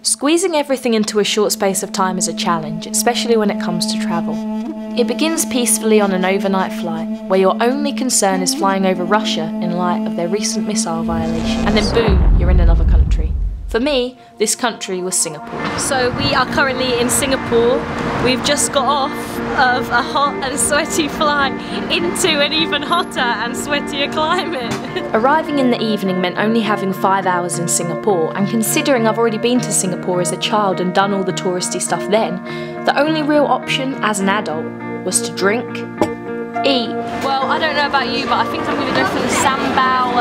Squeezing everything into a short space of time is a challenge, especially when it comes to travel. It begins peacefully on an overnight flight, where your only concern is flying over Russia in light of their recent missile violations. And then boom, you're in another country. For me, this country was Singapore. So we are currently in Singapore. We've just got off of a hot and sweaty flight into an even hotter and sweatier climate. Arriving in the evening meant only having 5 hours in Singapore, and considering I've already been to Singapore as a child and done all the touristy stuff then, the only real option as an adult was to drink, eat. Well, I don't know about you, but I think I'm going to go for the sambal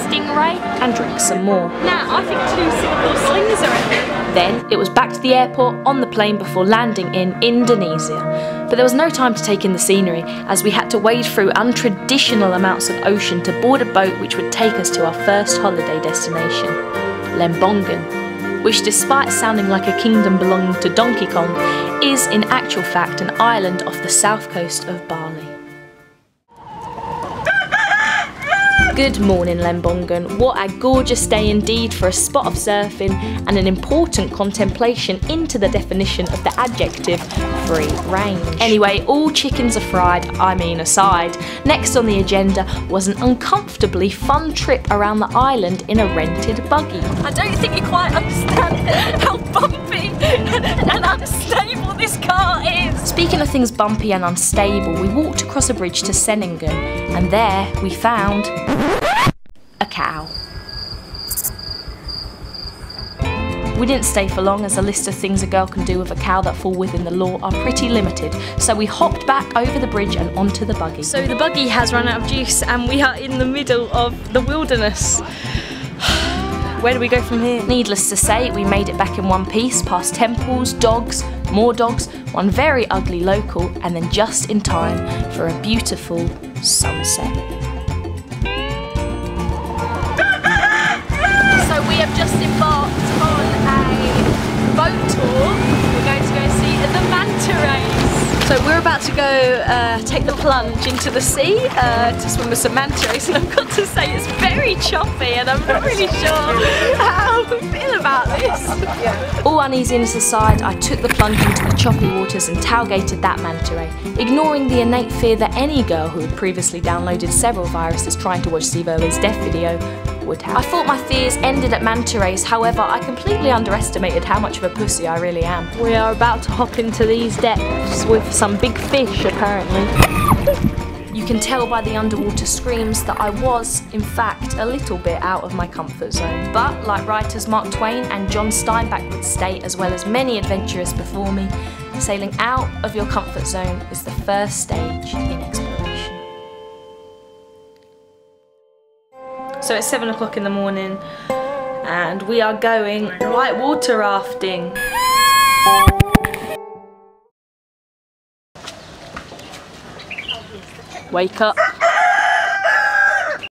stingray and drink some more. Now, I think 2 Singapore slings are in. Then it was back to the airport on the plane before landing in Indonesia. But there was no time to take in the scenery, as we had to wade through untraditional amounts of ocean to board a boat which would take us to our first holiday destination, Lembongan, which, despite sounding like a kingdom belonging to Donkey Kong, is in actual fact an island off the south coast of Bali. Good morning, Lembongan. What a gorgeous day indeed for a spot of surfing and an important contemplation into the definition of the adjective free range. Anyway, all chickens are fried, I mean aside. Next on the agenda was an uncomfortably fun trip around the island in a rented buggy. I don't think you quite understand how bumpy and unstable this car is. Speaking of things bumpy and unstable, we walked across a bridge to Seningan, and there we found a cow. We didn't stay for long, as the list of things a girl can do with a cow that fall within the law are pretty limited, so we hopped back over the bridge and onto the buggy. So the buggy has run out of juice and we are in the middle of the wilderness. Where do we go from here? Needless to say, we made it back in one piece, past temples, dogs, more dogs, one very ugly local, and then just in time for a beautiful sunset. So we have just embarked on a boat tour. We're going to go see the manta rays. So we're about to go take the plunge into the sea to swim with some manta rays, and I've got to say it's very choppy and I'm not really sure how I feel about this. Yeah. All uneasiness aside, I took the plunge into the choppy waters and tailgated that manta ray, ignoring the innate fear that any girl who had previously downloaded several viruses trying to watch Steve Irwin's death video would have. I thought my fears ended at manta rays, however I completely underestimated how much of a pussy I really am. We are about to hop into these depths with some big fish apparently. You can tell by the underwater screams that I was, in fact, a little bit out of my comfort zone. But like writers Mark Twain and John Steinbeck would state, as well as many adventurers before me, sailing out of your comfort zone is the first stage in exploration. So it's 7 o'clock in the morning and we are going whitewater rafting. Wake up.